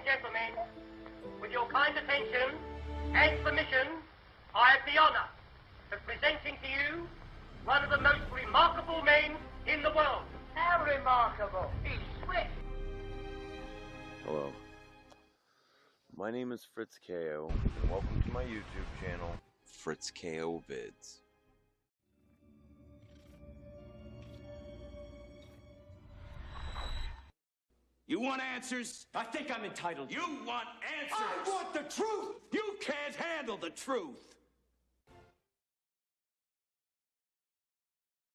and gentlemen, with your kind attention and permission, I have the honor of presenting to you one of the most remarkable men in the world. How remarkable? He's swift. Hello. My name is Fritz KO, and welcome to my YouTube channel, Fritz KO Vids. You want answers? I think I'm entitled. You want answers? I want the truth! You can't handle the truth!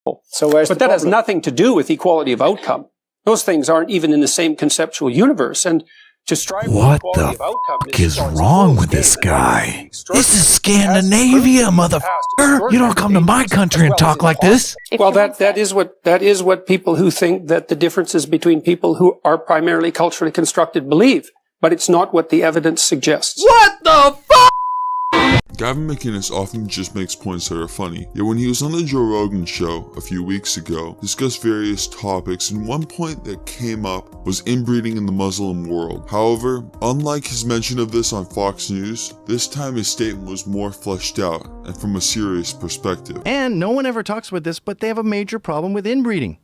But that has nothing to do with equality of outcome. Those things aren't even in the same conceptual universe. And to strive for equality of outcome is wrong with this guy? This is Scandinavia, motherfucker! You don't come to my country and talk like this. Well, that is what people who think that the differences between people who are primarily culturally constructed believe. But it's not what the evidence suggests. What the fuck? Gavin McInnes often just makes points that are funny, yet when he was on the Joe Rogan show a few weeks ago, discussed various topics, and one point that came up was inbreeding in the Muslim world. However, unlike his mention of this on Fox News, this time his statement was more fleshed out and from a serious perspective. And no one ever talks about this, but they have a major problem with inbreeding.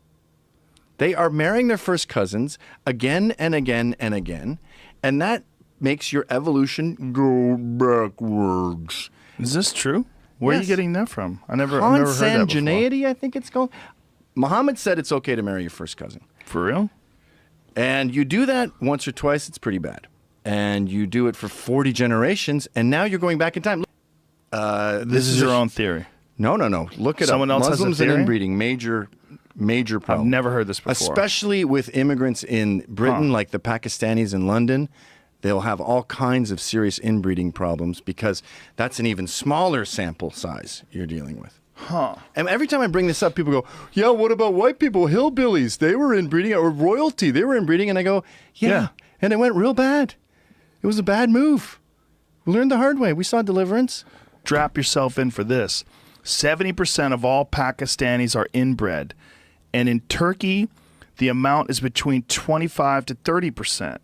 They are marrying their first cousins again and again and again, and that makes your evolution go backwards. Is this true? Where are you getting that from? I've never heard that before. Consanguinity, I think it's called. Muhammad said it's okay to marry your first cousin. For real? And you do that once or twice, it's pretty bad. And you do it for 40 generations, and now you're going back in time. This is your own theory. No. Look at Someone else Muslims has a theory? and inbreeding, major problem. I've never heard this before. Especially with immigrants in Britain, like the Pakistanis in London. They'll have all kinds of serious inbreeding problems because that's an even smaller sample size you're dealing with. Huh. And every time I bring this up, people go, yeah, what about white people, hillbillies? They were inbreeding, or royalty, they were inbreeding. And I go, yeah. And it went real bad. It was a bad move. We learned the hard way. We saw Deliverance. Drop yourself in for this. 70% of all Pakistanis are inbred. And in Turkey, the amount is between 25 to 30%.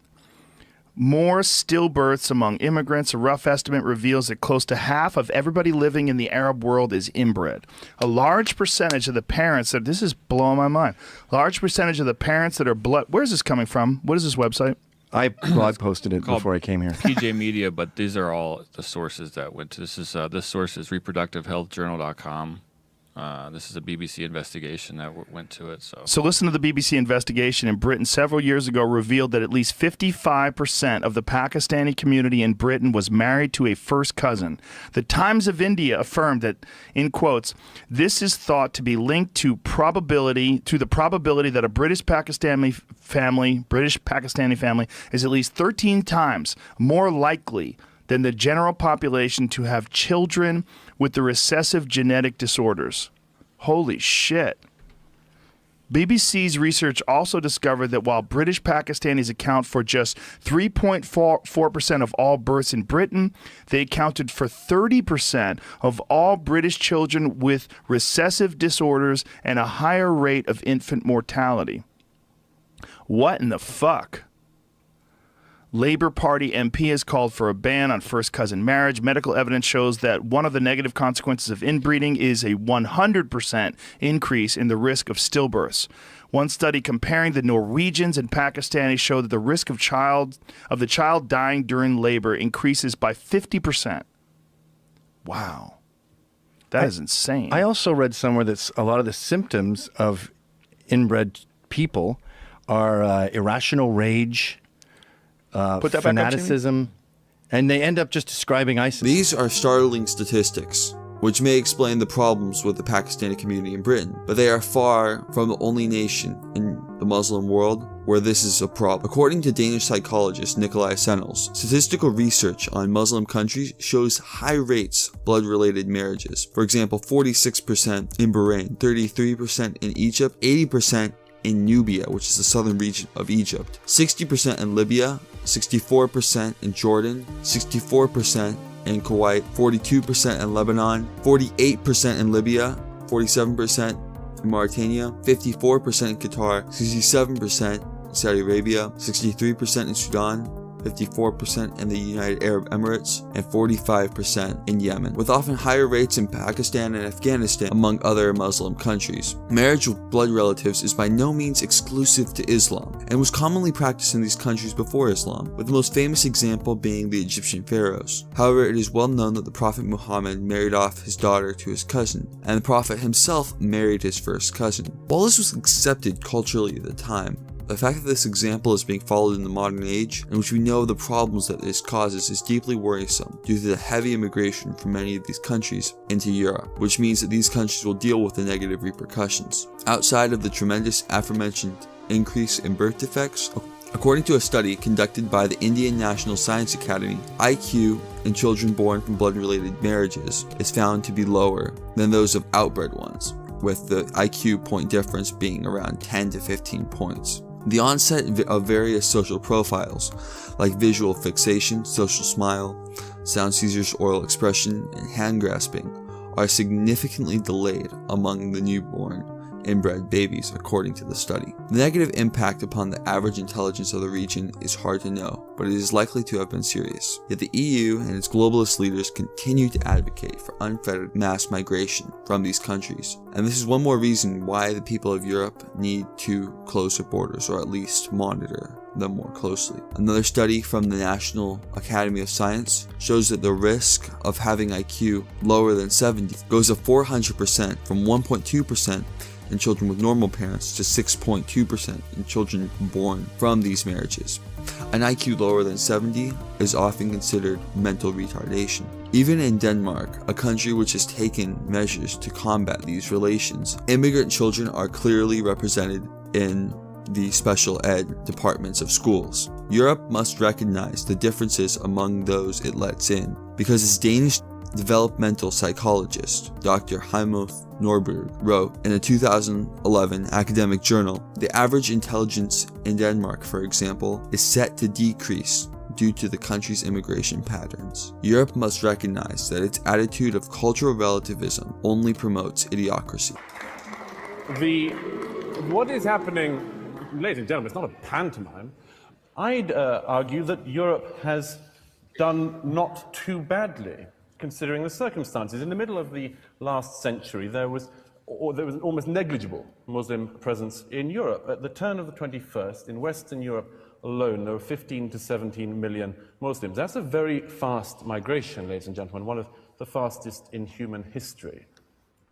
More stillbirths among immigrants. A rough estimate reveals that close to half of everybody living in the Arab world is inbred. A large percentage of the parents that, this is blowing my mind, large percentage of the parents that are blood, where's this coming from? What is this website? I blog posted it before I came here. PJ Media, but these are all the sources that went to this. This source is reproductivehealthjournal.com. This is a BBC investigation that went to it. So listen to the BBC investigation in Britain several years ago revealed that at least 55% of the Pakistani community in Britain was married to a first cousin. The Times of India affirmed that, in quotes, this is thought to be linked to the probability that a British Pakistani family is at least 13 times more likely than the general population to have children with the recessive genetic disorders. Holy shit. BBC's research also discovered that while British Pakistanis account for just 3.4% of all births in Britain, they accounted for 30% of all British children with recessive disorders and a higher rate of infant mortality. What in the fuck? Labour Party MP has called for a ban on first cousin marriage. Medical evidence shows that one of the negative consequences of inbreeding is a 100% increase in the risk of stillbirths. One study comparing the Norwegians and Pakistanis showed that the risk of the child dying during labor increases by 50%. Wow. That is insane. I also read somewhere that a lot of the symptoms of inbred people are irrational rage, fanaticism, and they end up just describing ISIS. These are startling statistics, which may explain the problems with the Pakistani community in Britain, but they are far from the only nation in the Muslim world where this is a problem. According to Danish psychologist Nikolai Sennels, statistical research on Muslim countries shows high rates of blood-related marriages. For example, 46% in Bahrain, 33% in Egypt, 80% in Nubia, which is the southern region of Egypt, 60% in Libya, 64% in Jordan, 64% in Kuwait, 42% in Lebanon, 48% in Libya, 47% in Mauritania, 54% in Qatar, 67% in Saudi Arabia, 63% in Sudan, 54% in the United Arab Emirates, and 45% in Yemen, with often higher rates in Pakistan and Afghanistan, among other Muslim countries. Marriage with blood relatives is by no means exclusive to Islam, and was commonly practiced in these countries before Islam, with the most famous example being the Egyptian pharaohs. However, it is well known that the Prophet Muhammad married off his daughter to his cousin, and the Prophet himself married his first cousin. While this was accepted culturally at the time, the fact that this example is being followed in the modern age, in which we know the problems that this causes, is deeply worrisome due to the heavy immigration from many of these countries into Europe, which means that these countries will deal with the negative repercussions. Outside of the tremendous aforementioned increase in birth defects, according to a study conducted by the Indian National Science Academy, IQ in children born from blood-related marriages is found to be lower than those of outbred ones, with the IQ point difference being around 10 to 15 points. The onset of various social profiles, like visual fixation, social smile, sound seizures, oral expression, and hand grasping, are significantly delayed among the newborn inbred babies, according to the study. The negative impact upon the average intelligence of the region is hard to know, but it is likely to have been serious. Yet the EU and its globalist leaders continue to advocate for unfettered mass migration from these countries. And this is one more reason why the people of Europe need to close their borders, or at least monitor them more closely. Another study from the National Academy of Science shows that the risk of having IQ lower than 70 goes up 400%, from 1.2% in children with normal parents to 6.2% in children born from these marriages. An IQ lower than 70 is often considered mental retardation. Even in Denmark, a country which has taken measures to combat these relations, immigrant children are clearly represented in the special ed departments of schools. Europe must recognize the differences among those it lets in, because as Danish developmental psychologist Dr. Heimuth Norberg wrote in a 2011 academic journal, the average intelligence in Denmark, for example, is set to decrease due to the country's immigration patterns. Europe must recognize that its attitude of cultural relativism only promotes idiocracy. What is happening, ladies and gentlemen, it's not a pantomime. I'd argue that Europe has done not too badly, considering the circumstances. In the middle of the last century, there was an almost negligible Muslim presence in Europe. At the turn of the 21st, in Western Europe alone, there were 15 to 17 million Muslims. That's a very fast migration, ladies and gentlemen, one of the fastest in human history.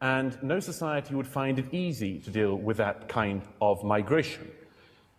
And no society would find it easy to deal with that kind of migration.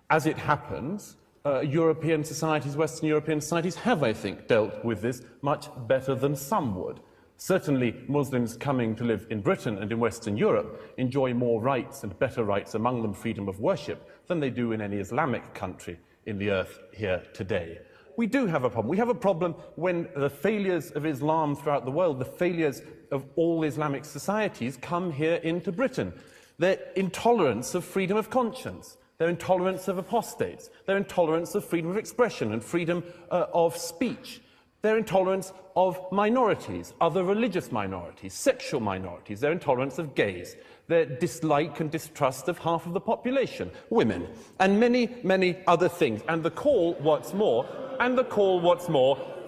As it happens, European societies, Western European societies have, I think, dealt with this much better than some would. Certainly, Muslims coming to live in Britain and in Western Europe enjoy more rights and better rights, among them freedom of worship, than they do in any Islamic country in the earth here today. We do have a problem. We have a problem when the failures of Islam throughout the world, the failures of all Islamic societies, come here into Britain. Their intolerance of freedom of conscience, their intolerance of apostates, their intolerance of freedom of expression and freedom of speech, their intolerance of minorities, other religious minorities, sexual minorities, their intolerance of gays, their dislike and distrust of half of the population, women, and many, many other things. And the call, what's more,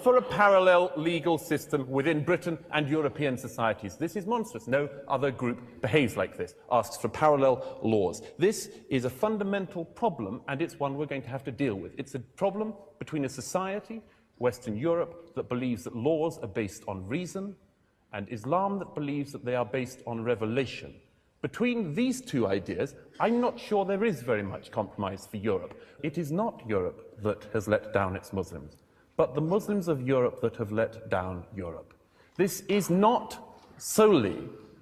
for a parallel legal system within Britain and European societies. This is monstrous. No other group behaves like this, asks for parallel laws. This is a fundamental problem, and it's one we're going to have to deal with. It's a problem between a society, Western Europe, that believes that laws are based on reason, and Islam that believes that they are based on revelation. Between these two ideas, I'm not sure there is very much compromise for Europe. It is not Europe that has let down its Muslims, but the Muslims of Europe that have let down Europe. This is not solely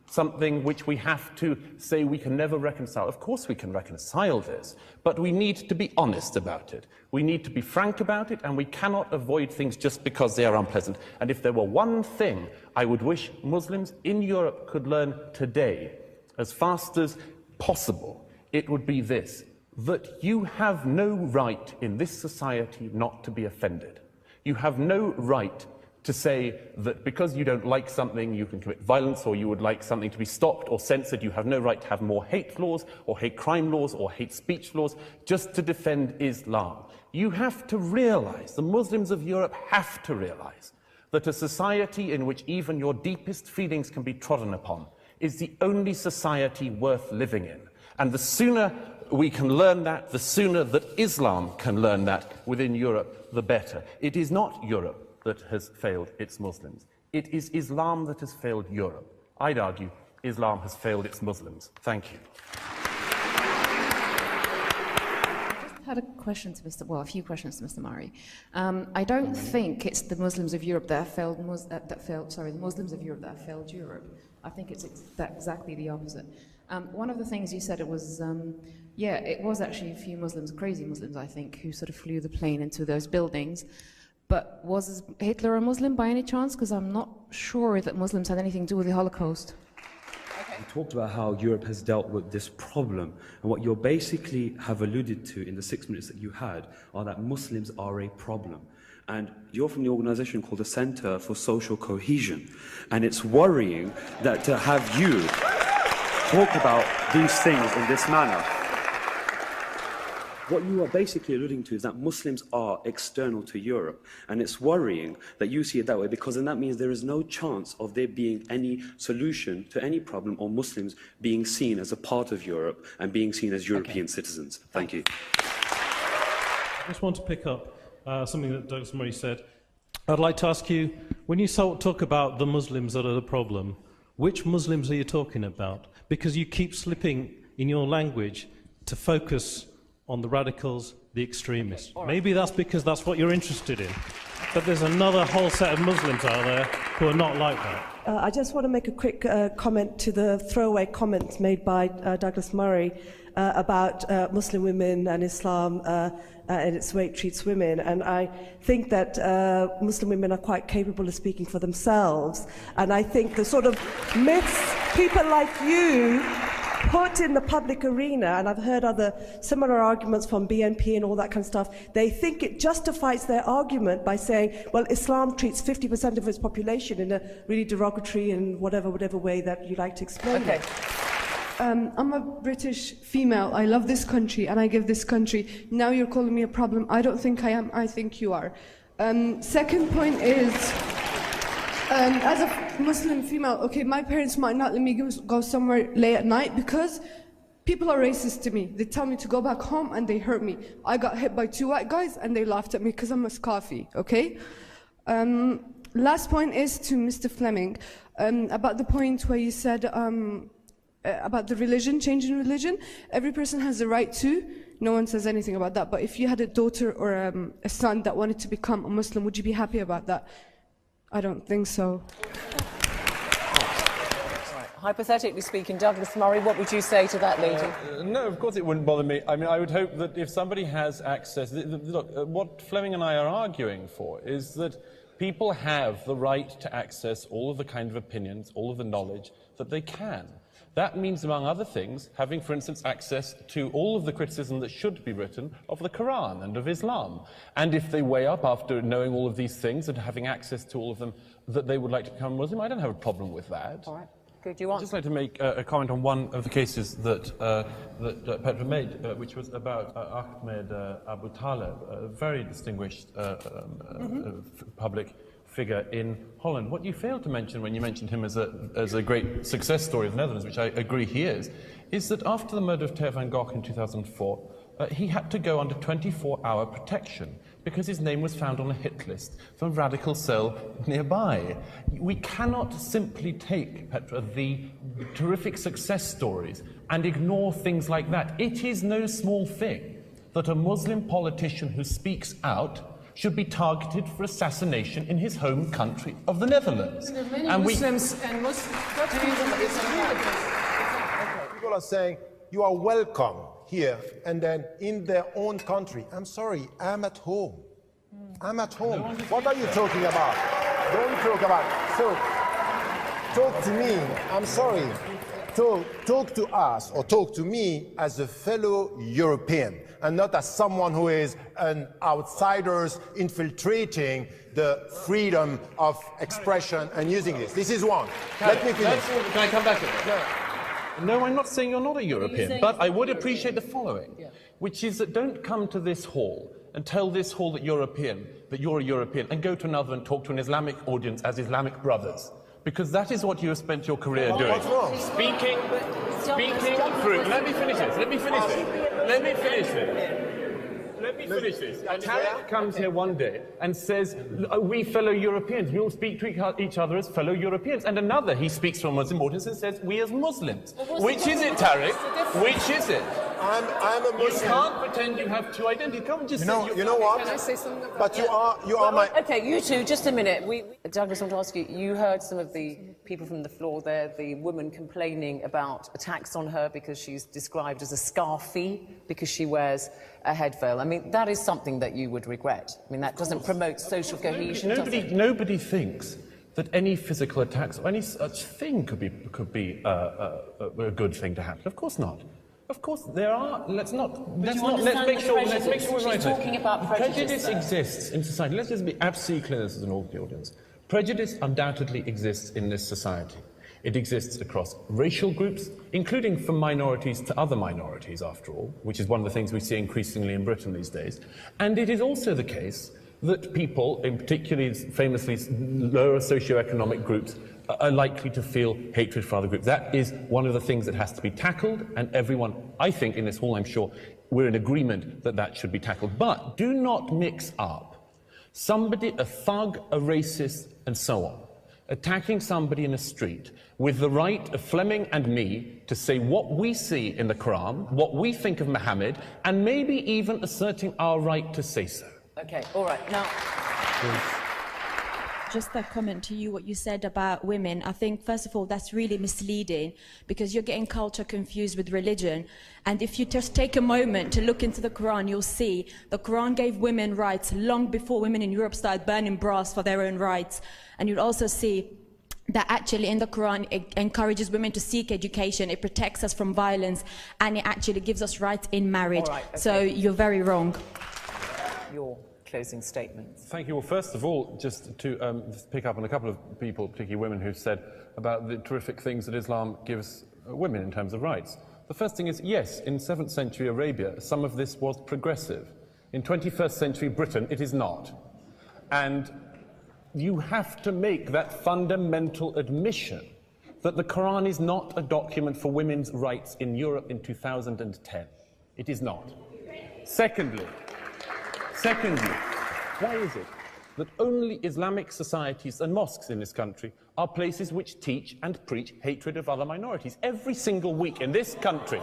something which we have to say we can never reconcile. Of course we can reconcile this, but we need to be honest about it. We need to be frank about it, and we cannot avoid things just because they are unpleasant. And if there were one thing I would wish Muslims in Europe could learn today, as fast as possible, it would be this: that you have no right in this society not to be offended. You have no right to say that because you don't like something, you can commit violence, or you would like something to be stopped or censored. You have no right to have more hate laws, or hate crime laws, or hate speech laws, just to defend Islam. You have to realize, the Muslims of Europe have to realize, that a society in which even your deepest feelings can be trodden upon is the only society worth living in. And the sooner we can learn that, the sooner that Islam can learn that within Europe, the better. It is not Europe that has failed its Muslims. It is Islam that has failed Europe. I'd argue Islam has failed its Muslims. Thank you. I had a question to a few questions to Mr. Murray. I don't think it's the Muslims of Europe that have failed, the Muslims of Europe that have failed Europe. I think it's exactly the opposite. One of the things you said, it was actually a few Muslims, crazy Muslims, I think, who sort of flew the plane into those buildings. But was Hitler a Muslim by any chance? Because I'm not sure that Muslims had anything to do with the Holocaust. You talked about how Europe has dealt with this problem, and what you basically have alluded to in the 6 minutes that you had are that Muslims are a problem. And you're from the organization called the Center for Social Cohesion, and it's worrying that to have you talk about these things in this manner. What you are basically alluding to is that Muslims are external to Europe, and it's worrying that you see it that way, because then that means there is no chance of there being any solution to any problem, or Muslims being seen as a part of Europe and being seen as European citizens. Thank you. I just want to pick up something that Douglas Murray said. I'd like to ask you, when you talk about the Muslims that are the problem, which Muslims are you talking about? Because you keep slipping in your language to focus on the radicals, the extremists. Maybe that's because that's what you're interested in. But there's another whole set of Muslims out there who are not like that. I just want to make a quick comment to the throwaway comments made by Douglas Murray about Muslim women and Islam and its way it treats women. And I think that Muslim women are quite capable of speaking for themselves. And I think the sort of myths people like you put in the public arena, and I've heard other similar arguments from BNP and all that kind of stuff, they think it justifies their argument by saying, well, Islam treats 50% of its population in a really derogatory and whatever way that you like to explain it. I'm a British female. I love this country and I give this country. Now you're calling me a problem. I don't think I am. I think you are. Second point is, as a Muslim female, okay, my parents might not let me go somewhere late at night because people are racist to me. They tell me to go back home and they hurt me. I got hit by 2 white guys and they laughed at me because I'm a scoffy, okay? Last point is to Mr. Fleming, about the point where you said about the religion, changing religion. Every person has the right to. No one says anything about that. But if you had a daughter or a son that wanted to become a Muslim, would you be happy about that? I don't think so. Hypothetically speaking, Douglas Murray, what would you say to that lady? No, of course it wouldn't bother me. I mean, I would hope that if somebody has access... Look, what Fleming and I are arguing for is that people have the right to access all of the kind of opinions, all of the knowledge that they can. That means, among other things, having, for instance, access to all of the criticism that should be written of the Quran and of Islam. And if they weigh up after knowing all of these things and having access to all of them that they would like to become Muslim, I don't have a problem with that. All right. Good, you want? I'd just like to make a comment on one of the cases that Petra made, which was about Ahmed Abu Talib, a very distinguished public figure in Holland. What you failed to mention when you mentioned him as a great success story of the Netherlands, which I agree he is that after the murder of Theo van Gogh in 2004, he had to go under 24-hour protection because his name was found on a hit list from a radical cell nearby. We cannot simply take, Petra, the terrific success stories and ignore things like that. It is no small thing that a Muslim politician who speaks out should be targeted for assassination in his home country of the Netherlands. There are many Muslims and Muslims. People are saying, you are welcome here, and then in their own country. I'm sorry, I'm at home. I'm at home. What are you talking about? Don't talk about. So, talk to me. I'm sorry. talk to us or talk to me as a fellow European and not as someone who is an outsider infiltrating the freedom of expression and using this. This is one. Let me finish. Can I come back to that? No, I'm not saying you're not a European, but I would appreciate the following, which is that don't come to this hall and tell this hall that you're a European, and go to another and talk to an Islamic audience as Islamic brothers. Because that is what you have spent your career doing. What's wrong? Speaking through. Let me finish this. Let me finish this. And Tarek comes here one day and says, we fellow Europeans, we'll speak to each other as fellow Europeans. And another, he speaks from a Muslim audience and says, we as Muslims. Which is it, Tarek? Which is it? I'm a Muslim. You can't pretend you have two identities. Come just you know what? Can I say something? But you are my... Okay, you two, just a minute. Douglas, I want to ask you, you heard some of the people from the floor there, the woman complaining about attacks on her because she's described as a scarfie because she wears a head veil. I mean, that is something that you would regret. I mean, that doesn't promote social cohesion. Nobody thinks that any physical attacks or any such thing could be a good thing to happen. Of course not. Of course there are. Let's make sure we're right. Talking about prejudice exists in society. Let's just be absolutely clear as an audience. Prejudice undoubtedly exists in this society. It exists across racial groups, including from minorities to other minorities, after all, which is one of the things we see increasingly in Britain these days. And it is also the case that people, in particularly famously lower socioeconomic groups, are likely to feel hatred for other groups. That is one of the things that has to be tackled, and everyone, I think, in this hall, I'm sure, we're in agreement that that should be tackled. But do not mix up somebody, a thug, a racist, and so on, attacking somebody in a street with the right of Fleming and me to say what we see in the Quran, what we think of Muhammad, and maybe even asserting our right to say so. Okay, all right, now... Just a comment to you, what you said about women. I think, first of all, that's really misleading because you're getting culture confused with religion. And if you just take a moment to look into the Quran, you'll see the Quran gave women rights long before women in Europe started burning bras for their own rights. And you'll also see that actually in the Quran it encourages women to seek education, it protects us from violence, and it actually gives us rights in marriage. All right, okay. So you're very wrong. Your closing statements. Thank you. Well, first of all, just to pick up on a couple of people, particularly women, who've said about the terrific things that Islam gives women in terms of rights. The first thing is, yes, in 7th century Arabia, some of this was progressive. In 21st century Britain, it is not. And you have to make that fundamental admission that the Quran is not a document for women's rights in Europe in 2010. It is not. Secondly, why is it that only Islamic societies and mosques in this country are places which teach and preach hatred of other minorities? Every single week in this country,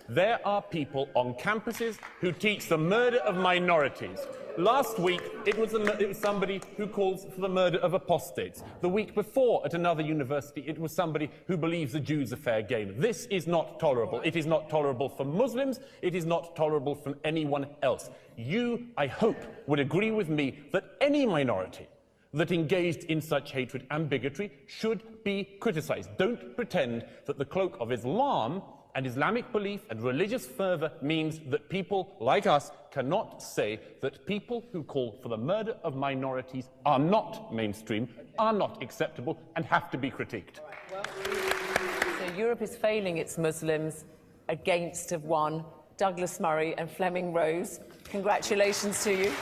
there are people on campuses who teach the murder of minorities. Last week, it was somebody who calls for the murder of apostates. The week before, at another university, it was somebody who believes the Jews are fair game. This is not tolerable. It is not tolerable for Muslims. It is not tolerable from anyone else. You, I hope, would agree with me that any minority that engaged in such hatred and bigotry should be criticized. Don't pretend that the cloak of Islam and Islamic belief and religious fervor means that people like us cannot say that people who call for the murder of minorities are not mainstream, are not acceptable, and have to be critiqued. So Europe is failing its Muslims. Against have won Douglas Murray and Fleming Rose. Congratulations to you.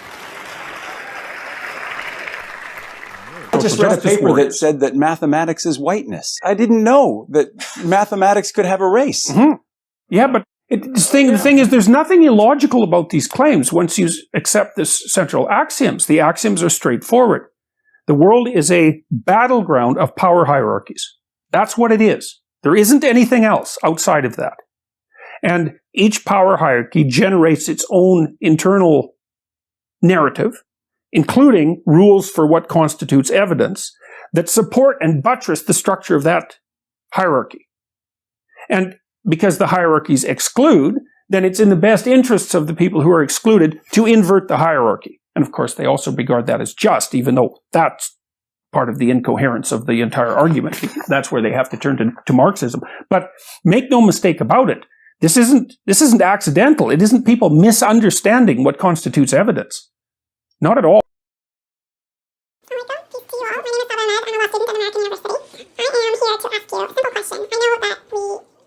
I just read a paper that said that mathematics is whiteness. I didn't know that mathematics could have a race. Mm-hmm. Yeah, but the thing is, there's nothing illogical about these claims once you accept this central axioms. The axioms are straightforward. The world is a battleground of power hierarchies. That's what it is. There isn't anything else outside of that. And each power hierarchy generates its own internal narrative, including rules for what constitutes evidence that support and buttress the structure of that hierarchy. And because the hierarchies exclude, then it's in the best interests of the people who are excluded to invert the hierarchy. And of course, they also regard that as just, even though that's part of the incoherence of the entire argument. That's where they have to turn to Marxism. But make no mistake about it. This isn't accidental. It isn't people misunderstanding what constitutes evidence. Not at all.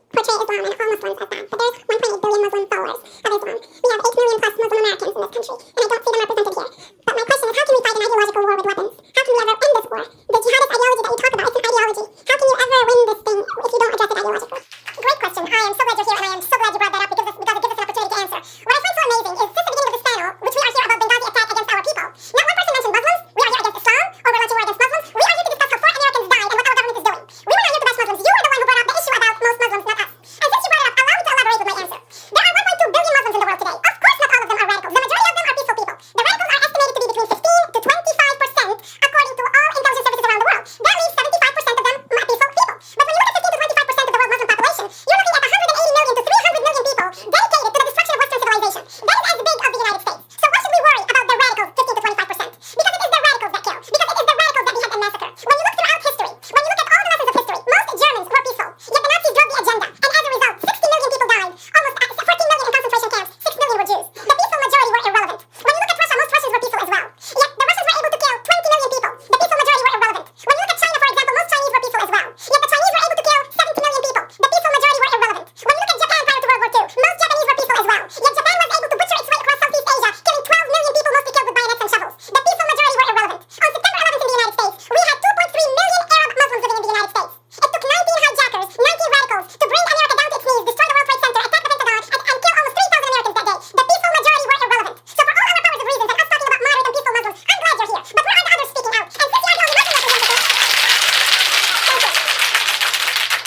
Portray Islam and all Muslims as bad, but there's 1.8 billion Muslim followers of Islam. We have 8 million plus Muslim Americans in this country, and I don't see them represented here. But my question is, how can we fight an ideological war with weapons? How can we ever end this war? The jihadist ideology that you talk about, it's an ideology. How can you ever win this thing if you don't address it ideologically? Great question. I am so glad you're here, and I am so glad you brought that up because it gives us an opportunity to answer. What I find so amazing is, since the beginning of this panel, which we are here about Benghazi attack against our people, not one person mentioned Muslims. We are here against Islam, or we're launching war against Muslims. We are here to discuss how 4 Americans died and what our government is doing. We were not here to bash Muslims. You were the one who brought up the issue about most Muslims, not us. And since you brought it up, allow me to elaborate with my answer. There are 1.2 billion Muslims in the world today. Of course, not all of them are radicals. The majority of them are peaceful people. The radicals are estimated to be between 15 to 25% according to all intelligence services around the world. That leaves 75% of them are peaceful people. But when you look at 15 to 25% of the world's Muslim population, you're looking at 180 million to 300 million people dedicated to the destruction of Western civilization. That is as big as the United States. So why should we worry about the radicals, 15 to 25%? Because it is the radicals that kill. Because it is the radicals that behead and massacre. When you look throughout history, when you look at all the lessons of history, most Germans were peaceful. Yet the Nazis drove the agenda. And as a result, 60 million people died. Almost 14 million in concentration camps. 6 million were Jews. The peaceful majority were irrelevant. When you look at Russia, most Russians were peaceful as well. Yet the Russians were able to kill 20 million people. The peaceful majority were irrelevant. When you look at China, for example, most Chinese were peaceful as well. Yet the Chinese were able to kill 70 million people. The peaceful majority were irrelevant. When you look at Japan prior to World War II, most Japanese were peaceful as well. Yet Japan was able to butcher its way across Southeast Asia, killing 12 million people, mostly killed with bayonets and shovels. The peaceful majority were irrelevant. On September 11th in the United States, we had 2.3 million Arab Muslims living in the United States. It took 19 hijackers, 19 radicals, to bring America down to its knees, destroy the World Trade Center, attack the Pentagon, and kill almost 3,000 Americans that day. The peaceful majority were irrelevant. So for all our powers of reasons and us talking about moderate and peaceful Muslims, I'm glad you're here. But where are the others speaking out? And since you are the only Muslim representative, thank you.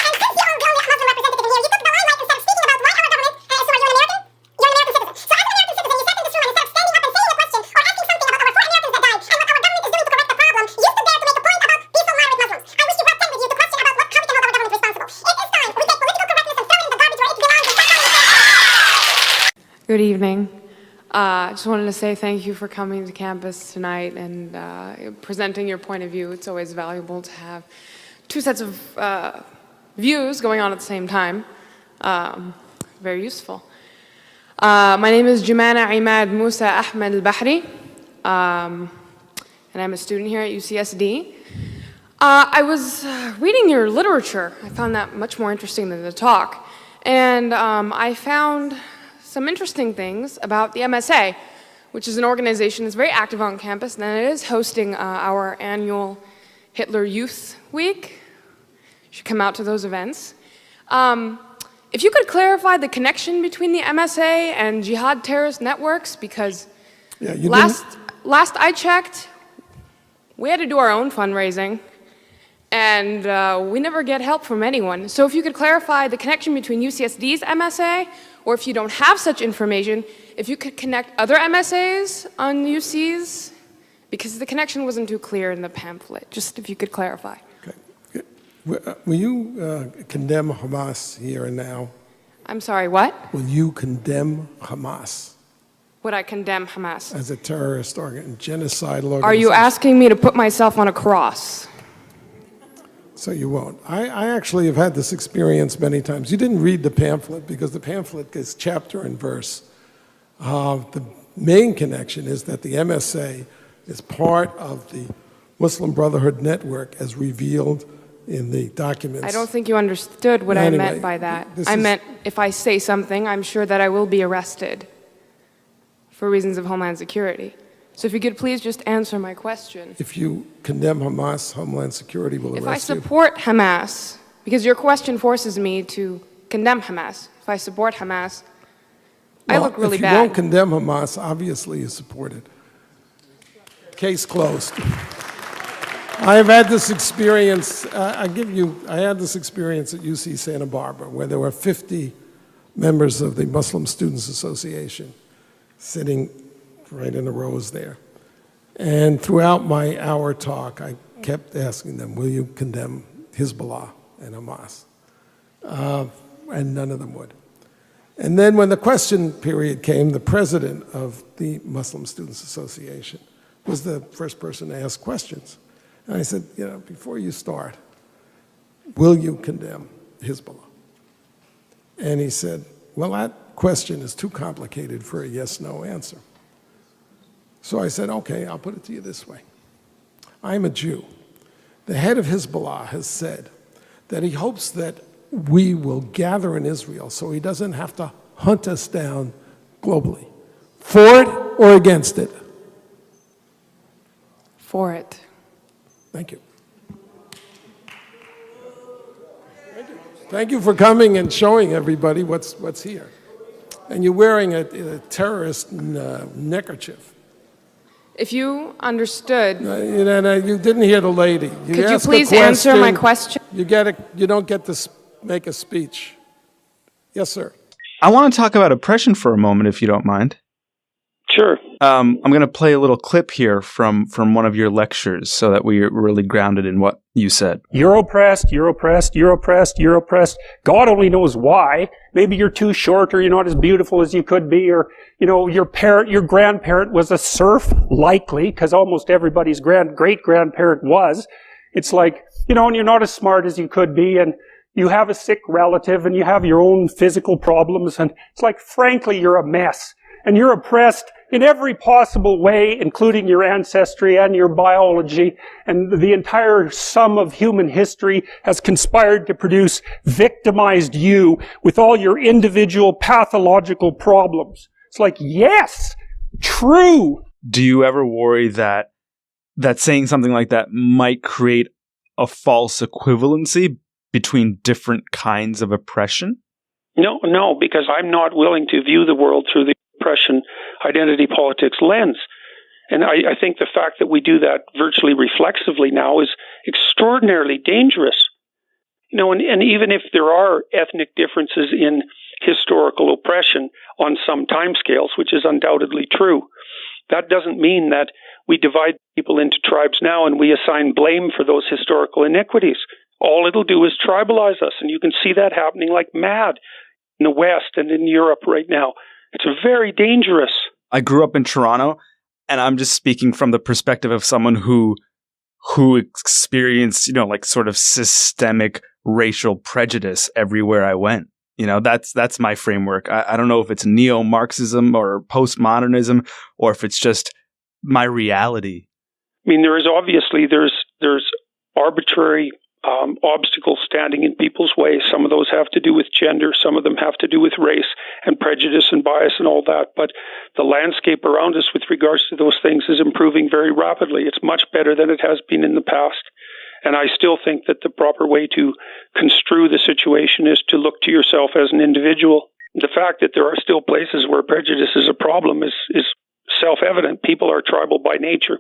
And since you are the only Muslim representative here, you took the limelight instead of speaking about why our government, I assume, are you an American? You're an American citizen. So as an American citizen, you sat in this room and instead of standing up and saying a question or asking something about our 4 Americans that died and what our government is doing to correct the problem, you stood there to make a point about peaceful moderate Muslims. I wish you brought 10 with you to question about how we can hold our government responsible. It is time we take political correctness and throw it in the garbage where it belongs and stop calling it. Good evening. Just wanted to say thank you for coming to campus tonight and presenting your point of view. It's always valuable to have 2 sets of views going on at the same time. Very useful. My name is Jumana Imad Musa Ahmed Al-Bahri, and I'm a student here at UCSD. I was reading your literature. I found that much more interesting than the talk. And I found some interesting things about the MSA, which is an organization that's very active on campus, and it is hosting our annual Hitler Youth Week. You should come out to those events. If you could clarify the connection between the MSA and jihad terrorist networks, because last I checked, we had to do our own fundraising, and we never get help from anyone. So if you could clarify the connection between UCSD's MSA, or if you don't have such information, if you could connect other MSAs on UCs, because the connection wasn't too clear in the pamphlet. Just if you could clarify. Okay. Will you condemn Hamas here and now? I'm sorry, what? Will you condemn Hamas? Would I condemn Hamas? As a terrorist genocidal organization? Are you asking me to put myself on a cross? So you won't. I actually have had this experience many times. You didn't read the pamphlet because the pamphlet is chapter and verse. The main connection is that the MSA is part of the Muslim Brotherhood network as revealed in the documents. I don't think you understood what I meant by that. I meant if I say something, I'm sure that I will be arrested for reasons of Homeland Security. So if you could please just answer my question. If you condemn Hamas, Homeland Security will arrest you. If I support Hamas, because your question forces me to condemn Hamas. If I support Hamas, I look really bad. If you won't condemn Hamas, obviously you support it. Case closed. I have had this experience, I had this experience at UC Santa Barbara where there were 50 members of the Muslim Students Association sitting right in the rows there. And throughout my hour talk, I kept asking them, will you condemn Hezbollah and Hamas? And none of them would. And then when the question period came, the president of the Muslim Students Association was the first person to ask questions. And I said, you know, before you start, will you condemn Hezbollah? And he said, well, that question is too complicated for a yes-no answer. So I said, okay, I'll put it to you this way. I'm a Jew. The head of Hezbollah has said that he hopes that we will gather in Israel so he doesn't have to hunt us down globally. For it or against it? For it. Thank you. Thank you for coming and showing everybody what's here. And you're wearing a terrorist neckerchief. If you understood... you didn't hear the lady. Could you please answer my question? You don't get to make a speech. Yes, sir. I want to talk about oppression for a moment, if you don't mind. Sure. I'm going to play a little clip here from one of your lectures so that we're really grounded in what you said. You're oppressed, you're oppressed, you're oppressed, you're oppressed. God only knows why. Maybe you're too short, or you're not as beautiful as you could be, or, you know, your grandparent was a serf, likely, because almost everybody's great-grandparent was. It's like, you know, and you're not as smart as you could be, and you have a sick relative, and you have your own physical problems, and it's like, frankly, you're a mess. And you're oppressed in every possible way, including your ancestry and your biology, and the entire sum of human history has conspired to produce victimized you with all your individual pathological problems. It's like, yes, true. Do you ever worry that saying something like that might create a false equivalency between different kinds of oppression? No, because I'm not willing to view the world through the oppression identity politics lens. And I think the fact that we do that virtually reflexively now is extraordinarily dangerous. You know, and even if there are ethnic differences in historical oppression on some timescales, which is undoubtedly true, that doesn't mean that we divide people into tribes now and we assign blame for those historical iniquities. All it'll do is tribalize us, and you can see that happening like mad in the West and in Europe right now. It's very dangerous. I grew up in Toronto, and I'm just speaking from the perspective of someone who experienced, you know, like sort of systemic racial prejudice everywhere I went. You know, that's my framework. I don't know if it's neo-Marxism or postmodernism, or if it's just my reality. I mean, there's arbitrary obstacles standing in people's way. Some of those have to do with gender, some of them have to do with race and prejudice and bias and all that. But the landscape around us with regards to those things is improving very rapidly. It's much better than it has been in the past. And I still think that the proper way to construe the situation is to look to yourself as an individual. The fact that there are still places where prejudice is a problem is self-evident. People are tribal by nature.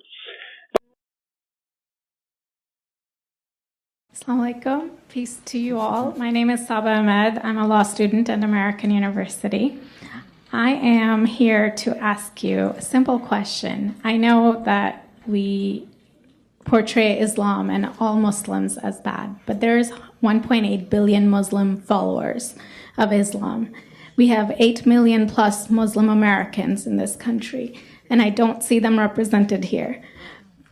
Assalamu alaikum. Peace to you all. My name is Saba Ahmed. I'm a law student at American University. I am here to ask you a simple question. I know that we portray Islam and all Muslims as bad, but there's 1.8 billion Muslim followers of Islam. We have 8 million plus Muslim Americans in this country, and I don't see them represented here.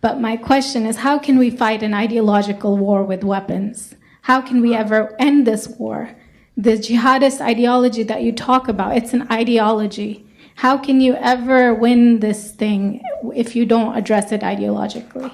But my question is, how can we fight an ideological war with weapons? How can we ever end this war? The jihadist ideology that you talk about, it's an ideology. How can you ever win this thing if you don't address it ideologically?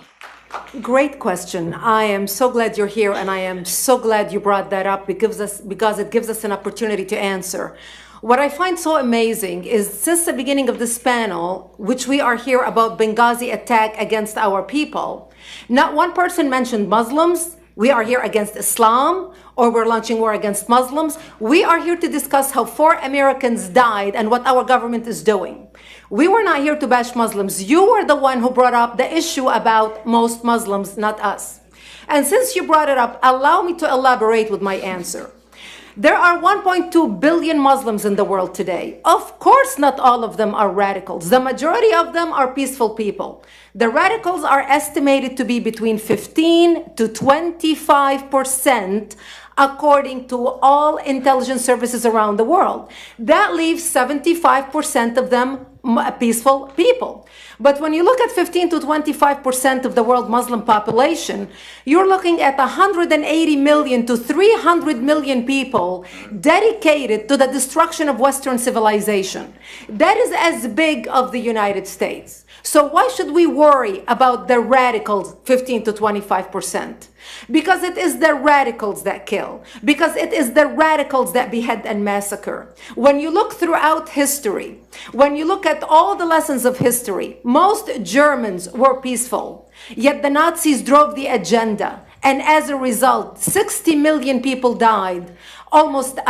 Great question. I am so glad you're here, and I am so glad you brought that up because it gives us an opportunity to answer. What I find so amazing is since the beginning of this panel, which we are here about Benghazi attack against our people, not one person mentioned Muslims. We are here against Islam, or we're launching war against Muslims. We are here to discuss how 4 Americans died and what our government is doing. We were not here to bash Muslims. You were the one who brought up the issue about most Muslims, not us. And since you brought it up, allow me to elaborate with my answer. There are 1.2 billion Muslims in the world today. Of course, not all of them are radicals. The majority of them are peaceful people. The radicals are estimated to be between 15 to 25%, according to all intelligence services around the world. That leaves 75% of them peaceful people. But when you look at 15 to 25% of the world Muslim population, you're looking at 180 million to 300 million people dedicated to the destruction of Western civilization. That is as big of the United States. So why should we worry about the radicals, 15 to 25%? Because it is the radicals that kill. Because it is the radicals that behead and massacre. When you look throughout history, when you look at all the lessons of history, most Germans were peaceful. Yet the Nazis drove the agenda. And as a result, 60 million people died. Almost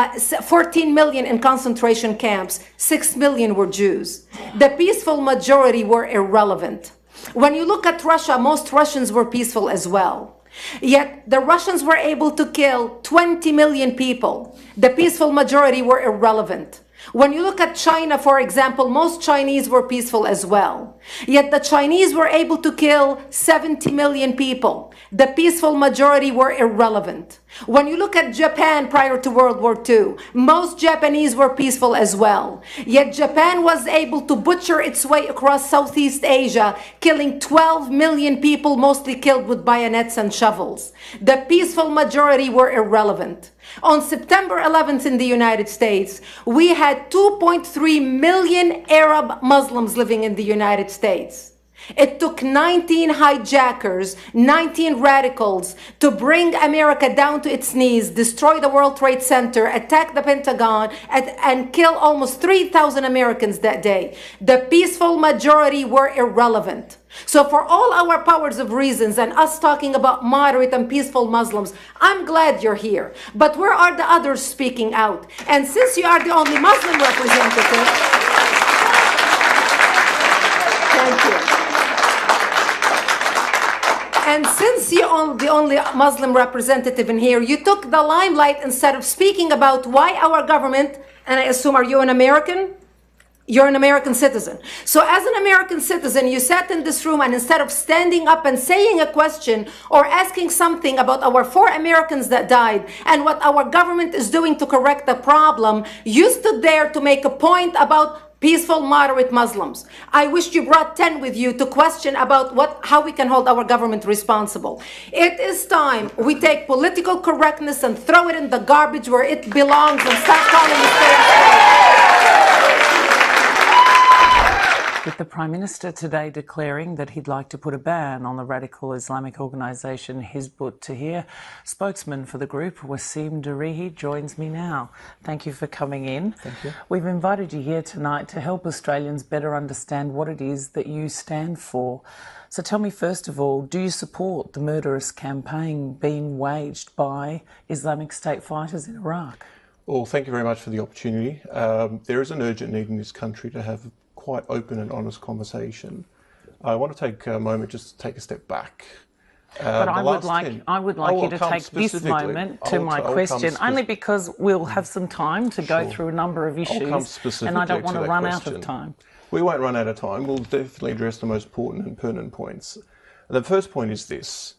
14 million in concentration camps. 6 million were Jews. The peaceful majority were irrelevant. When you look at Russia, most Russians were peaceful as well. Yet the Russians were able to kill 20 million people. The peaceful majority were irrelevant. When you look at China, for example, most Chinese were peaceful as well. Yet the Chinese were able to kill 70 million people. The peaceful majority were irrelevant. When you look at Japan prior to World War II, most Japanese were peaceful as well. Yet Japan was able to butcher its way across Southeast Asia, killing 12 million people, mostly killed with bayonets and shovels. The peaceful majority were irrelevant. On September 11th in the United States, we had 2.3 million Arab Muslims living in the United States. It took 19 hijackers, 19 radicals to bring America down to its knees, destroy the World Trade Center, attack the Pentagon, and kill almost 3,000 Americans that day. The peaceful majority were irrelevant. So for all our powers of reasons and us talking about moderate and peaceful Muslims, I'm glad you're here. But where are the others speaking out? And since you are the only Muslim representative, thank you. And since you're the only Muslim representative in here, you took the limelight instead of speaking about why our government, and I assume, are you an American? You're an American citizen. So as an American citizen, you sat in this room and instead of standing up and saying a question or asking something about our 4 Americans that died and what our government is doing to correct the problem, you stood there to make a point about peaceful, moderate Muslims. I wish you brought 10 with you to question about how we can hold our government responsible. It is time we take political correctness and throw it in the garbage where it belongs and stop calling it. With the Prime Minister today declaring that he'd like to put a ban on the radical Islamic organisation Hizb ut-Tahrir, spokesman for the group, Wasim Darihi, joins me now. Thank you for coming in. Thank you. We've invited you here tonight to help Australians better understand what it is that you stand for. So tell me, first of all, do you support the murderous campaign being waged by Islamic State fighters in Iraq? Well, thank you very much for the opportunity. There is an urgent need in this country to have quite open and honest conversation. I want to take a moment just to take a step back. But I would like you to take this moment to my question, only because we'll have some time to go through a number of issues, and I don't want to run out of time. We won't run out of time. We'll definitely address the most important and pertinent points. The first point is this,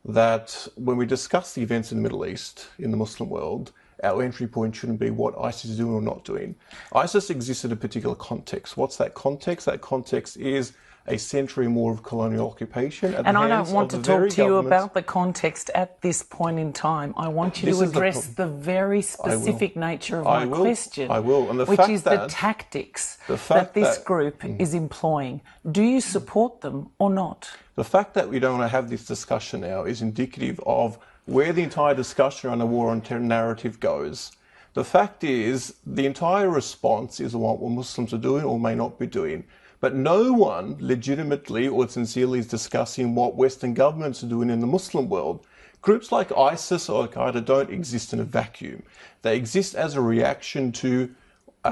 that when we discuss the events in the Middle East, in the Muslim world, our entry point shouldn't be what ISIS is doing or not doing. ISIS exists in a particular context. What's that context? That context is a century more of colonial occupation. And I don't want to talk to you about the context at this point in time. I want you to address the very specific nature of my question, which is the tactics that this group is employing. Do you support them or not? The fact that we don't want to have this discussion now is indicative of where the entire discussion around the war on terror narrative goes. The fact is, the entire response is what Muslims are doing or may not be doing. But no one legitimately or sincerely is discussing what Western governments are doing in the Muslim world. Groups like ISIS or Al-Qaeda don't exist in a vacuum. They exist as a reaction to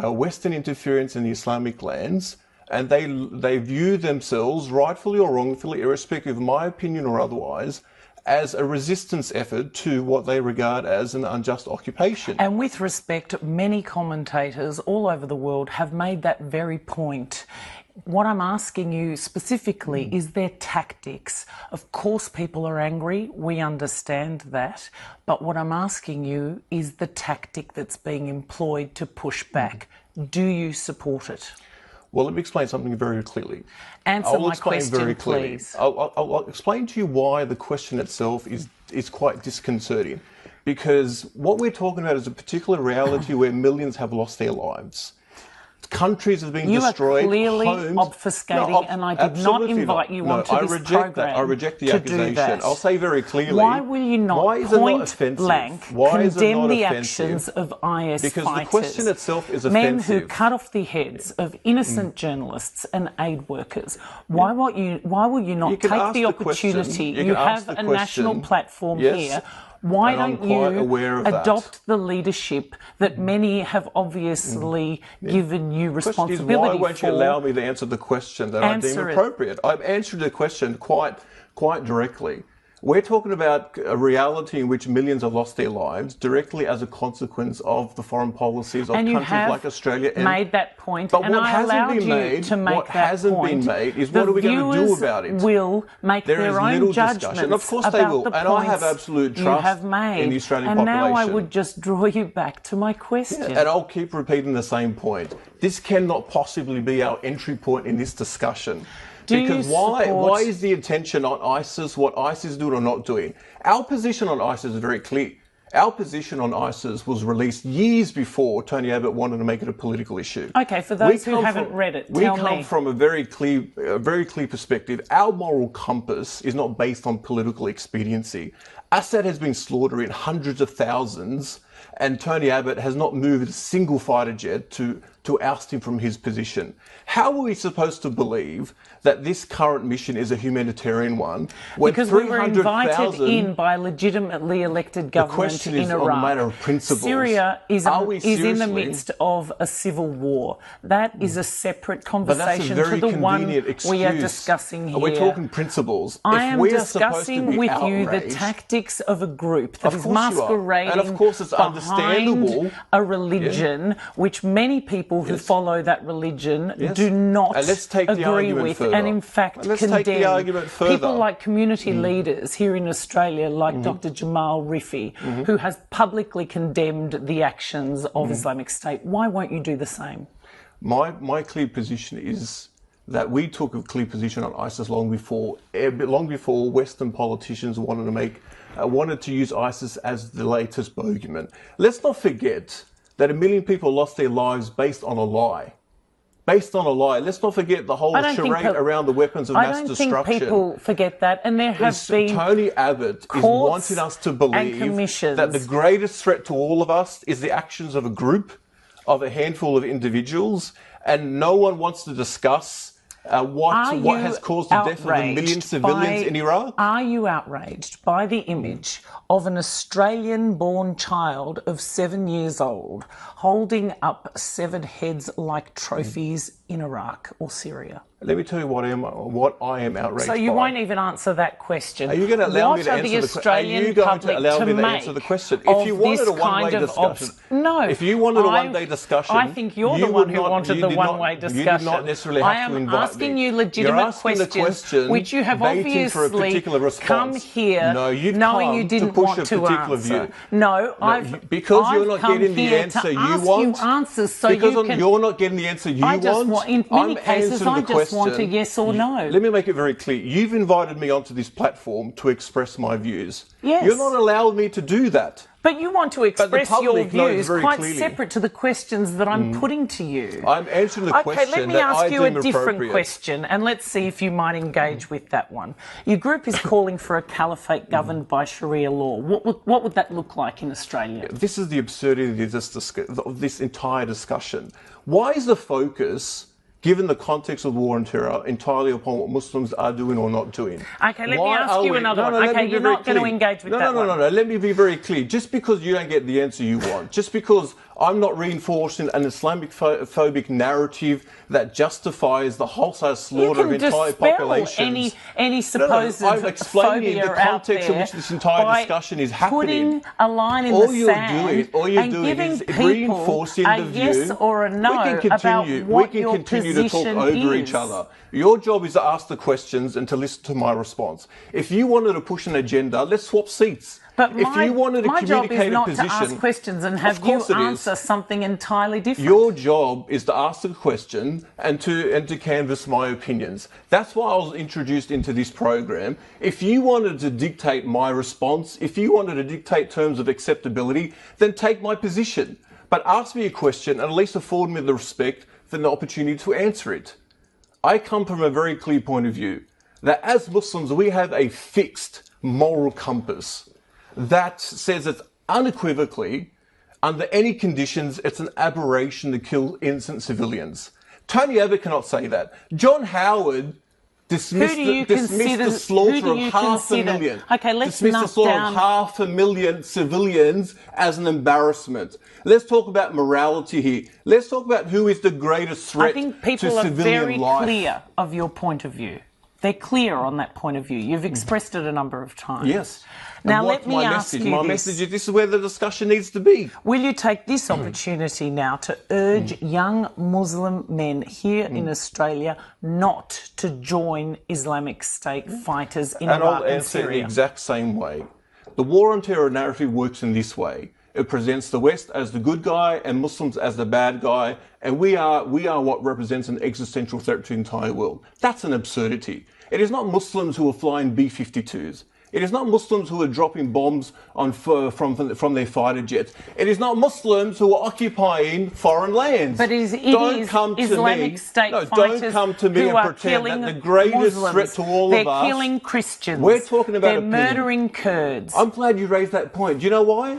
Western interference in the Islamic lands, and they view themselves, rightfully or wrongfully, irrespective of my opinion or otherwise, as a resistance effort to what they regard as an unjust occupation. And with respect, many commentators all over the world have made that very point. What I'm asking you specifically is their tactics. Of course, people are angry. We understand that. But what I'm asking you is the tactic that's being employed to push back. Do you support it? Well, let me explain something very clearly. Answer my question, please. I'll explain to you why the question itself is quite disconcerting. Because what we're talking about is a particular reality where millions have lost their lives. Countries have been destroyed. You are clearly homes, obfuscating, and I did not invite you onto this program. I reject the accusation. I'll say very clearly. Why will you not point blank condemn the actions of IS because fighters? The question itself is men offensive. who cut off the heads of innocent journalists and aid workers. Why will you not take the opportunity? You have a national platform here. Why don't you adopt the leadership that many have obviously given you responsibility for? Why won't you allow me to answer the question that I deem appropriate? I've answered the question quite directly. We're talking about a reality in which millions have lost their lives directly as a consequence of the foreign policies of countries like Australia. And made that point, but and what I hasn't been made, to make what that hasn't point. been made is what are we going to do about it? Will make there their own judgments and of course about they will. the and points I have absolute you trust have made. in the Australian and population. And now I would just draw you back to my question. Yeah, and I'll keep repeating the same point. This cannot possibly be our entry point in this discussion. Because why is the attention on ISIS, what ISIS is doing or not doing? Our position on ISIS is very clear. Our position on ISIS was released years before Tony Abbott wanted to make it a political issue. Okay, for those who haven't read it, tell me. We come from a very clear perspective. Our moral compass is not based on political expediency. Assad has been slaughtering hundreds of thousands, and Tony Abbott has not moved a single fighter jet to oust him from his position. How are we supposed to believe that this current mission is a humanitarian one? Because we were invited in by a legitimately elected government in Iraq. The question is on a matter of principles. Syria is in the midst of a civil war. That is a separate conversation to the one we are discussing here. We're talking principles. I am discussing with you the tactics of a group that is masquerading and of course it's behind a religion which many people who follow that religion do not agree with and in fact condemn. People like community leaders here in Australia like Dr. Jamal Rifi who has publicly condemned the actions of Islamic State. Why won't you do the same? My clear position is that we took a clear position on ISIS long before Western politicians wanted to use ISIS as the latest bogeyman. Let's not forget that 1 million people lost their lives based on a lie. Let's not forget the whole charade around the weapons of mass destruction. I don't think people forget that, and there have been Tony Abbott is wanting us to believe that the greatest threat to all of us is the actions of a group, of a handful of individuals, and no one wants to discuss what has caused the death of 1 million civilians in Iraq? Are you outraged by the image of an Australian-born child of 7 years old holding up severed heads like trophies in Iraq or Syria? Let me tell you what I am outraged by. So you won't even answer that question. Are you going to allow me to answer the question? Are you going to allow me to answer the question? If you wanted a one-way discussion, no. If you wanted a one-day discussion, I think you're the one who wanted the one-way discussion. You did not necessarily have to invite me. I am asking you legitimate questions, which you have obviously come here knowing you didn't want to answer. Because you're not getting the answer you want. Because you're not getting the answer you want. In many cases, I just want a yes or no. Let me make it very clear. You've invited me onto this platform to express my views. Yes. You're not allowing me to do that. But you want to express your views quite separate to the questions that I'm putting to you. I'm answering the question that I deem appropriate. Okay, let me ask you a different question, and let's see if you might engage with that one. Your group is calling for a caliphate governed by Sharia law. What would that look like in Australia? This is the absurdity of this entire discussion. Why is the focus, given the context of war and terror, entirely upon what Muslims are doing or not doing? Okay, let me ask you another one. Okay, you're not going to engage with that one. No, let me be very clear. Just because you don't get the answer you want, just because I'm not reinforcing an Islamic phobic narrative that justifies the wholesale slaughter of entire populations. Any supposed I'm explaining the context in which this entire discussion is happening. Putting a line in the sand all you're doing is reinforcing the view. Yes or a no about what your position to talk over each other. Your job is to ask the questions and to listen to my response. If you wanted to push an agenda, let's swap seats. But if you wanted to my job communicate is not a position, to ask questions and of have you course it is. answer something entirely different. Your job is to ask the question and to canvass my opinions. That's why I was introduced into this program. If you wanted to dictate my response, if you wanted to dictate terms of acceptability, then take my position. But ask me a question and at least afford me the respect for the opportunity to answer it. I come from a very clear point of view that as Muslims, we have a fixed moral compass that says it's unequivocally, under any conditions, it's an aberration to kill innocent civilians. Tony Abbott cannot say that. John Howard dismissed the slaughter of 500,000. Okay, let's dismissed the knock slaughter down. of 500,000 civilians as an embarrassment. Let's talk about morality here. Let's talk about who is the greatest threat I think people to are civilian very life. clear of your point of view. They're clear on that point of view. You've expressed it a number of times. Yes. Now And let what's me my ask message? you My this. message is this is where the discussion needs to be. Will you take this opportunity now to urge young Muslim men here in Australia not to join Islamic State fighters in And Iraq I'll and answer it the Syria? exact same way. The war on terror narrative works in this way. It presents the West as the good guy and Muslims as the bad guy, and we are what represents an existential threat to the entire world. That's an absurdity. It is not Muslims who are flying B-52s. It is not Muslims who are dropping bombs from their fighter jets. It is not Muslims who are occupying foreign lands. But it don't is come to Islamic me. State No, fighters don't come to me who and are pretend killing that the greatest Muslims. threat to all They're of us. killing Christians. We're talking about They're opinion. murdering Kurds. I'm glad you raised that point. Do you know why?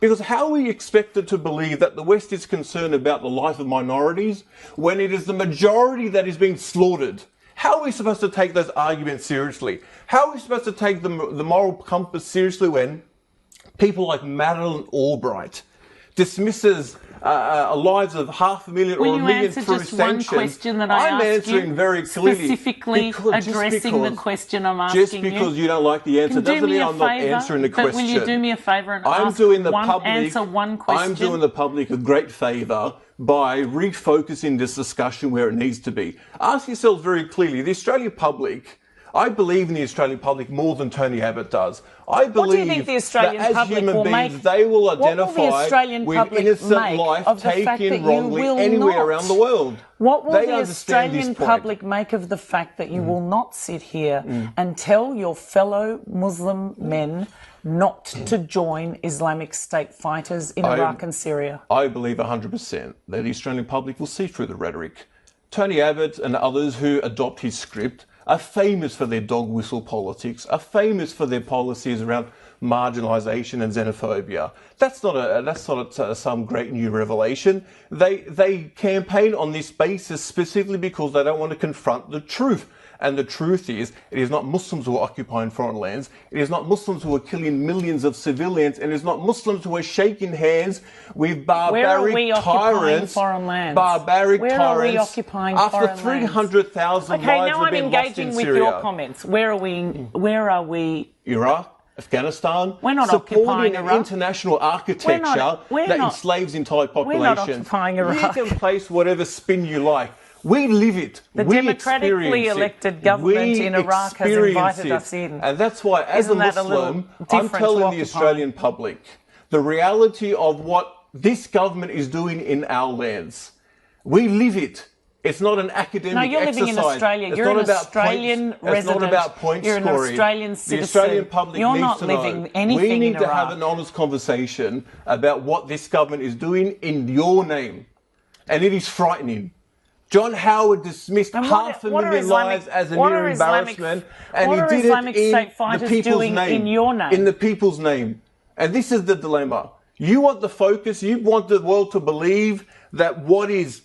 Because how are we expected to believe that the West is concerned about the life of minorities when it is the majority that is being slaughtered? How are we supposed to take those arguments seriously? How are we supposed to take the moral compass seriously when people like Madeleine Albright dismisses lives of 500,000 or Will a you million answer through just sanctions? one question that I I'm asked answering you, very clearly. specifically addressing the question I'm asking you? Just because you don't like the answer doesn't mean I'm not answering the question. But will you do me a favour and answer one question? I'm doing the public a great favour by refocusing this discussion where it needs to be. Ask yourselves very clearly, the Australian public, I believe in the Australian public more than Tony Abbott does. I believe What do you think the Australian that as public human will beings, make? they will What will the identify Australian with public innocent make life of the fact that taken you wrongly will anywhere not? around the world. What will They the understand this Australian point. public make of the fact that you will not sit here and tell your fellow Muslim men not to join Islamic State fighters in Iraq and Syria? I believe 100% that the Australian public will see through the rhetoric. Tony Abbott and others who adopt his script are famous for their dog whistle politics, are famous for their policies around marginalisation and xenophobia. That's not some great new revelation. They campaign on this basis specifically because they don't want to confront the truth. And the truth is, it is not Muslims who are occupying foreign lands. It is not Muslims who are killing millions of civilians. And it is not Muslims who are shaking hands with barbaric tyrants. Foreign lands? Barbaric Where tyrants. are we occupying after foreign 300,000 Okay, lives now have I'm been lost engaging in with Syria. your comments. Where are we? Iraq, Afghanistan. We're not supporting occupying an Iraq. international architecture we're that not- enslaves entire populations. We're not occupying Iraq. You can place whatever spin you like. We live it. The we democratically experience it. elected government We in Iraq has experience invited it. us in. And that's why, as Isn't a that a little Muslim, I'm different to telling the occupying? Australian public the reality of what this government is doing in our lands. We live it. It's not an academic No, you're exercise. living in Australia. It's You're not an about Australian points. resident. It's not about point You're scoring. an Australian citizen. The Australian public You're needs not to living know. anything We need in to have Iraq. an honest conversation about what this government is doing in your name. And it is frightening. John Howard dismissed And half a million lives as a mere embarrassment, and he did Islamic it State in the fighters people's doing name. in your name? In the people's name. And this is the dilemma. You want the focus, you want the world to believe that what is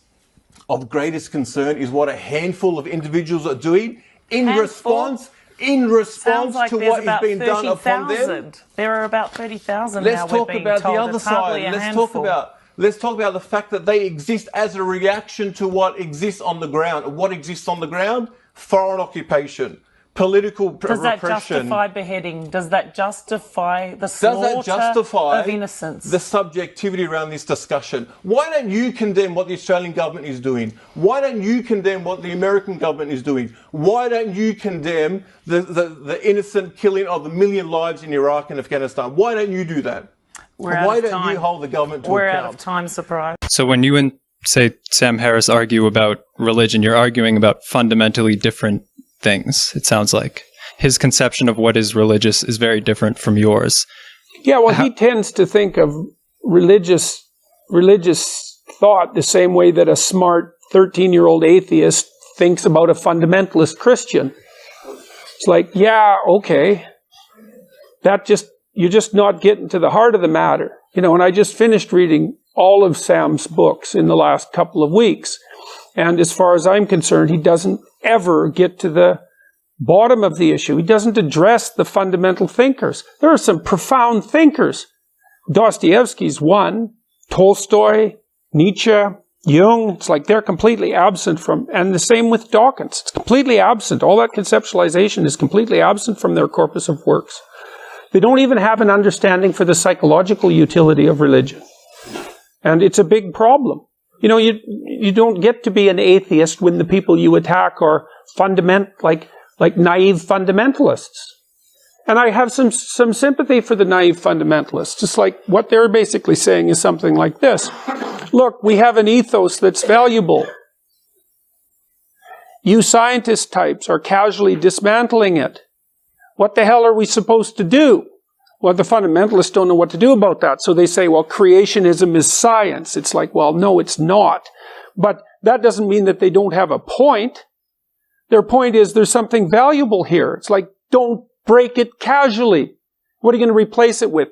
of greatest concern is what a handful of individuals are doing in response Sounds like to there's what is about being done upon them. 30,000. There are about 30,000 now. Let's talk we're being about told. the other It's hardly side. a Let's talk about the fact that they exist as a reaction to what exists on the ground. What exists on the ground? Foreign occupation. political Does that repression. justify beheading? Does that justify the slaughter Does that justify of innocence? the subjectivity around this discussion? Why don't you condemn what the Australian government is doing? Why don't you condemn what the American government is doing? Why don't you condemn the innocent killing of the 1 million lives in Iraq and Afghanistan? Why don't you do that? Why don't you hold the government to We're account? out of time, surprise. So when you and, say, Sam Harris argue about religion, you're arguing about fundamentally different things, it sounds like. His conception of what is religious is very different from yours. Yeah, well, he tends to think of religious thought the same way that a smart 13-year-old atheist thinks about a fundamentalist Christian. It's like, yeah, okay. You're just not getting to the heart of the matter. You know, and I just finished reading all of Sam's books in the last couple of weeks. And as far as I'm concerned, he doesn't ever get to the bottom of the issue. He doesn't address the fundamental thinkers. There are some profound thinkers. Dostoevsky's one, Tolstoy, Nietzsche, Jung. It's like they're completely absent from, and the same with Dawkins. It's completely absent. All that conceptualization is completely absent from their corpus of works. They don't even have an understanding for the psychological utility of religion. And it's a big problem. You know, you don't get to be an atheist when the people you attack are like naive fundamentalists. And I have some sympathy for the naive fundamentalists. It's like what they're basically saying is something like this. Look, we have an ethos that's valuable. You scientist types are casually dismantling it. What the hell are we supposed to do? Well, the fundamentalists don't know what to do about that. So they say, well, creationism is science. It's like, well, no, it's not. But that doesn't mean that they don't have a point. Their point is there's something valuable here. It's like, don't break it casually. What are you going to replace it with?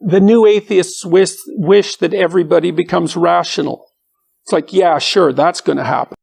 The new atheists wish that everybody becomes rational. It's like, yeah, sure, that's going to happen.